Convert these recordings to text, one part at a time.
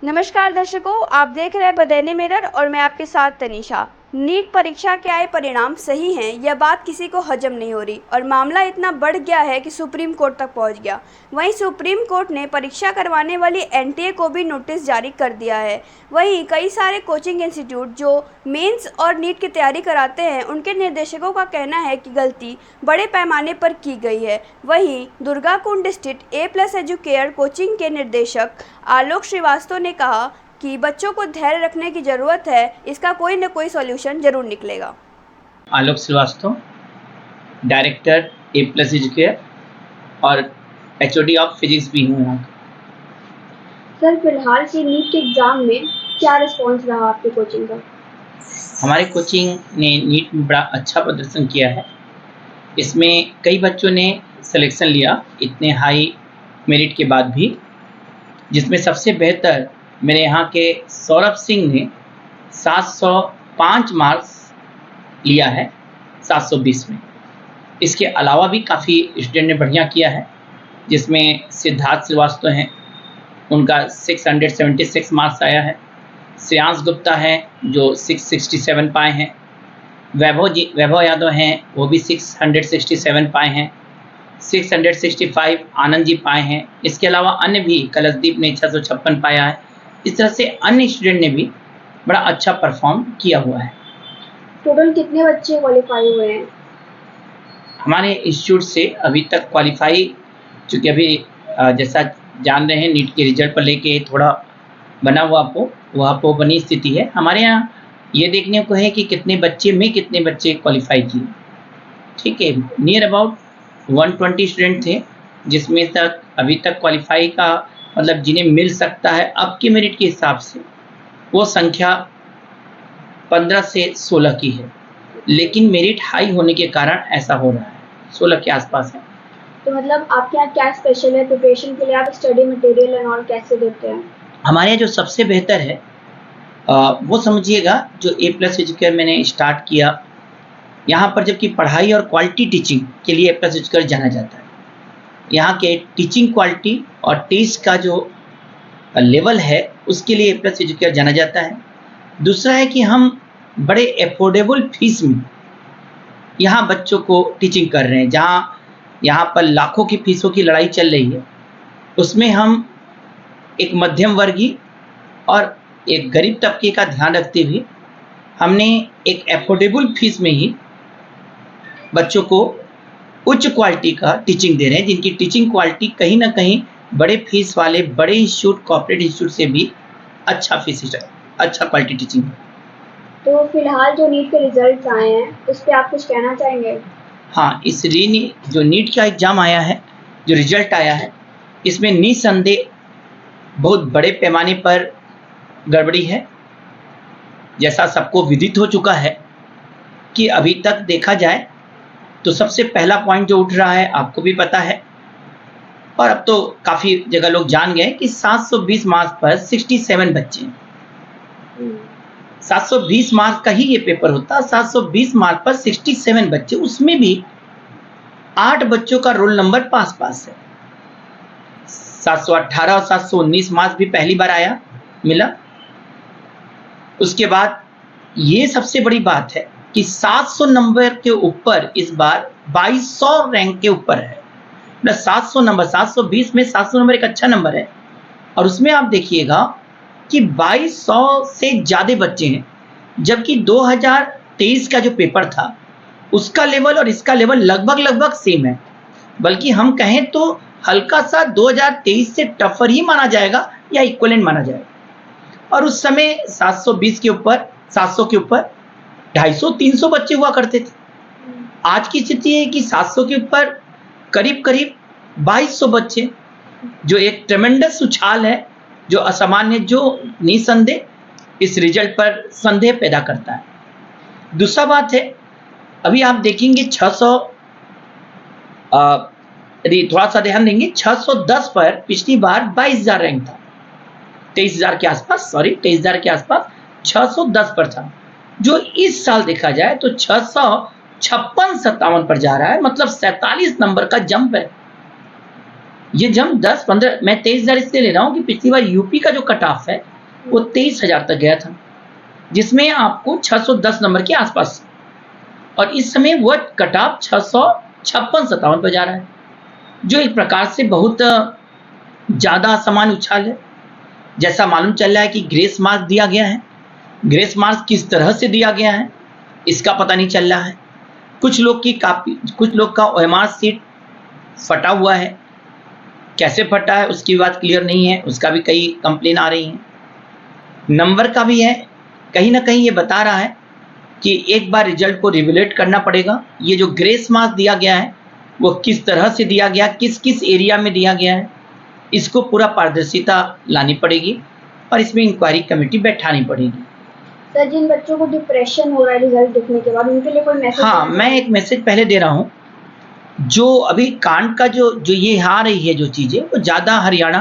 नमस्कार दर्शकों, आप देख रहे हैं बदैनी मिरर और मैं आपके साथ तनीषा। नीट परीक्षा के आए परिणाम सही हैं, यह बात किसी को हजम नहीं हो रही और मामला इतना बढ़ गया है कि सुप्रीम कोर्ट तक पहुंच गया। वहीं सुप्रीम कोर्ट ने परीक्षा करवाने वाली एनटीए को भी नोटिस जारी कर दिया है। वहीं कई सारे कोचिंग इंस्टीट्यूट जो मेंस और नीट की तैयारी कराते हैं, उनके निर्देशकों का कहना है कि गलती बड़े पैमाने पर की गई है। वहीं दुर्गाकुंड स्थित A+ एजुकेयर कोचिंग के निर्देशक आलोक श्रीवास्तव ने कहा कि बच्चों को धैर्य रखने की ज़रूरत है, इसका कोई न कोई सॉल्यूशन ज़रूर निकलेगा। आलोक श्रीवास्तव, डायरेक्टर A+ एजुकेयर और HOD ऑफ फिजिक्स भी हूँ यहाँ। सर, फिलहाल के नीट के एग्ज़ाम में क्या रिस्पॉन्स रहा आपकी कोचिंग का? हमारे कोचिंग ने नीट में बड़ा अच्छा प्रदर्शन किया है। इसमें कई बच्चों ने सिलेक्शन लिया इतने हाई मेरिट के बाद भी, जिसमें सबसे बेहतर मेरे यहाँ के सौरभ सिंह ने 705 मार्क्स लिया है 720 में। इसके अलावा भी काफ़ी स्टूडेंट ने बढ़िया किया है, जिसमें सिद्धार्थ श्रीवास्तव हैं, उनका 676 मार्क्स आया है। श्रेयांश गुप्ता हैं जो 667 पाए हैं। वैभव यादव हैं, वो भी 667 पाए हैं। 665 आनंद जी पाए हैं। इसके अलावा अन्य भी, कलशदीप ने 656 पाया है। इस तरह से अन्य स्टूडेंट ने भी बड़ा अच्छा परफॉर्म किया हुआ है। टोटल कितने बच्चे क्वालिफाई हुए हैं? हमारे इंस्टीट्यूट से अभी तक क्वालिफाई, चूँकि अभी जैसा जान रहे हैं नीट के रिजल्ट पर लेके थोड़ा बना हुआ वो बनी स्थिति है। हमारे यहाँ ये देखने को है कि कितने बच्चे क्वालिफाई किए। ठीक है, नियर अबाउट 120 स्टूडेंट थे, जिसमें तक अभी तक क्वालिफाई का मतलब जिन्हें मिल सकता है अब के मेरिट के हिसाब से, वो संख्या 15 से 16 की है। लेकिन मेरिट हाई होने के कारण ऐसा हो रहा है, 16 के आसपास है। तो मतलब आपके यहाँ क्या स्पेशल है? प्रिपरेशन के लिए आप स्टडी मटेरियल एंड ऑल कैसे देते हैं? हमारे यहाँ जो सबसे बेहतर है वो समझिएगा, जो A+ एजुकेयर मैंने स्टार्ट किया यहाँ पर, जबकि पढ़ाई और क्वालिटी टीचिंग के लिए A+ एजुकेयर जाना जाता है। यहाँ के टीचिंग क्वालिटी और टेस्ट का जो लेवल है उसके लिए A+ एजुकेयर जाना जाता है। दूसरा है कि हम बड़े एफोर्डेबल फीस में यहाँ बच्चों को टीचिंग कर रहे हैं। जहाँ यहाँ पर लाखों की फीसों की लड़ाई चल रही है, उसमें हम एक मध्यम वर्गीय और एक गरीब तबके का ध्यान रखते हुए हमने एक एफोर्डेबल फीस में ही बच्चों को उच्च क्वालिटी का टीचिंग दे रहे हैं, जिनकी टीचिंग क्वालिटी कहीं ना कहीं बड़े फीस वाले बड़े इंस्टीट्यूट, कॉर्पोरेट इंस्टीट्यूट से भी अच्छा क्वालिटी टीचिंग है। तो फिलहाल जो नीट के रिजल्ट्स आए हैं, उस पर आप कुछ कहना चाहेंगे? हाँ, जो नीट का एग्ज़ाम आया है, जो रिजल्ट आया है, इसमें निसंदेह बहुत बड़े पैमाने पर गड़बड़ी है। जैसा सबको विदित हो चुका है कि अभी तक देखा जाए तो सबसे पहला पॉइंट जो उठ रहा है, आपको भी पता है और अब तो काफ़ी जगह लोग जान गए कि 720 मार्क्स पर 67 बच्चे हैं। 720 मार्क्स का ही ये पेपर होता, 720 मार्क्स पर 67 बच्चे, उसमें भी 8 बच्चों का रोल नंबर पास है। 718 और 719 मार्क्स भी पहली बार मिला। उसके बाद ये सबसे बड़ी बात है कि 700 नंबर के ऊपर इस बार 2200 रैंक के ऊपर है। मतलब 700 नंबर, 720 में 700 नंबर एक अच्छा नंबर है। और उसमें आप देखिएगा कि 2200 से ज़्यादा बच्चे हैं, जबकि 2023 का जो पेपर था उसका लेवल और इसका लेवल लगभग सेम है। बल्कि हम कहें तो हल्का सा 2023 से टफर ही माना जाएगा या इक्वलेंट माना जाएगा। और उस समय 720 के ऊपर, 700 के ऊपर 250-300 बच्चे हुआ करते थे। आज की स्थिति है कि 700 के ऊपर करीब 2200 बच्चे, जो एक ट्रेमेंडस उछाल है, जो असामान्य, जो निसंदेह इस रिजल्ट पर संदेह पैदा करता है। दूसरा बात है, अभी आप देखेंगे 600, थोड़ा सा ध्यान देंगे, 610 पर पिछली बार 22,000 रैंक था, 23,000 के आसपास, 610 पर था। जो इस साल देखा जाए तो 656-57 पर जा रहा है, मतलब 47 नंबर का जंप है। ये जब 10-15, मैं 23,000 इसलिए ले रहा हूँ कि पिछली बार यूपी का जो कट ऑफ है वो 23,000 तक गया था, जिसमें आपको 610 नंबर के आसपास, और इस समय वो कट ऑफ 656-57 पर जा रहा है, जो एक प्रकार से बहुत ज़्यादा असमान उछाल है। जैसा मालूम चल रहा है कि ग्रेस मार्क्स दिया गया है, ग्रेस मार्क्स किस तरह से दिया गया है इसका पता नहीं चल रहा है। कुछ लोग का OMR सीट फटा हुआ है, कैसे फटा है उसकी बात क्लियर नहीं है, उसका भी कई कंप्लेन आ रही हैं। नंबर का भी है, कहीं ना कहीं ये बता रहा है कि एक बार रिजल्ट को रिवैल्यूएट करना पड़ेगा। ये जो ग्रेस मार्क्स दिया गया है वो किस तरह से दिया गया, किस किस एरिया में दिया गया है, इसको पूरा पारदर्शिता लानी पड़ेगी और इसमें इंक्वायरी कमेटी बैठानी पड़ेगी। सर, जिन बच्चों को डिप्रेशन हो रहा है रिजल्ट देखने के बाद, उनके लिए कोई मैसेज? हाँ, मैं एक मैसेज पहले दे रहा हूँ। जो अभी कांड का जो ये आ रही है जो चीज़ें, वो ज़्यादा हरियाणा,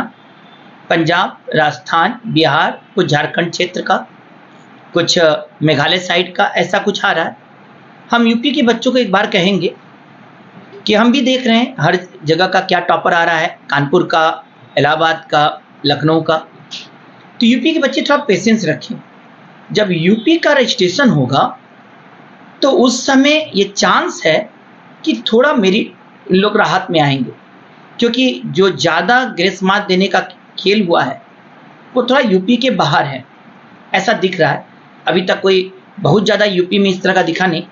पंजाब, राजस्थान, बिहार, कुछ झारखंड क्षेत्र का, कुछ मेघालय साइड का, ऐसा कुछ आ रहा है। हम यूपी के बच्चों को एक बार कहेंगे कि हम भी देख रहे हैं हर जगह का क्या टॉपर आ रहा है, कानपुर का, इलाहाबाद का, लखनऊ का। तो यूपी के बच्चे थोड़ा पेशेंस रखें। जब यूपी का रजिस्ट्रेशन होगा तो उस समय ये चांस है कि थोड़ा मेरिट इन लोग राहत में आएंगे, क्योंकि जो ज़्यादा ग्रेस मार्क देने का खेल हुआ है वो थोड़ा यूपी के बाहर है, ऐसा दिख रहा है। अभी तक कोई बहुत ज़्यादा यूपी में इस तरह का दिखा नहीं,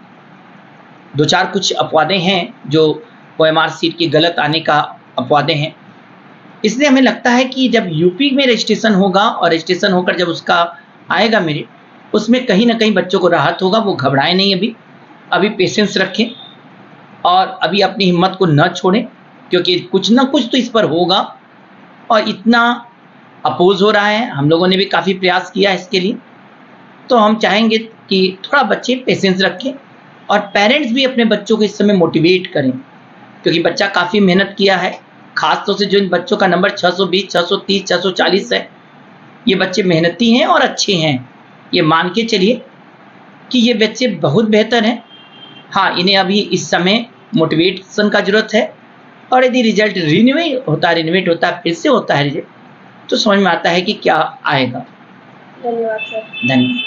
2-4 कुछ अपवादें हैं जो OMR सीट के गलत आने का अपवादें हैं। इसलिए हमें लगता है कि जब यूपी में रजिस्ट्रेशन होगा और रजिस्ट्रेशन होकर जब उसका आएगा मेरिट, उसमें कहीं ना कहीं बच्चों को राहत होगा। वो घबराए नहीं, अभी पेशेंस रखें और अभी अपनी हिम्मत को न छोड़ें, क्योंकि कुछ ना कुछ तो इस पर होगा। और इतना अपोज हो रहा है, हम लोगों ने भी काफ़ी प्रयास किया है इसके लिए, तो हम चाहेंगे कि थोड़ा बच्चे पेशेंस रखें और पेरेंट्स भी अपने बच्चों को इस समय मोटिवेट करें, क्योंकि बच्चा काफ़ी मेहनत किया है। खास तौर से जो इन बच्चों का नंबर 620, 630, 640 है, ये बच्चे मेहनती हैं और अच्छे हैं। ये मान के चलिए कि ये बच्चे बहुत बेहतर हैं। हाँ, इन्हें अभी इस समय मोटिवेशन का ज़रूरत है, और यदि रिजल्ट रिन्यूएट होता है, फिर से होता है रिजल्ट, तो समझ में आता है कि क्या आएगा। धन्यवाद सर। धन्यवाद।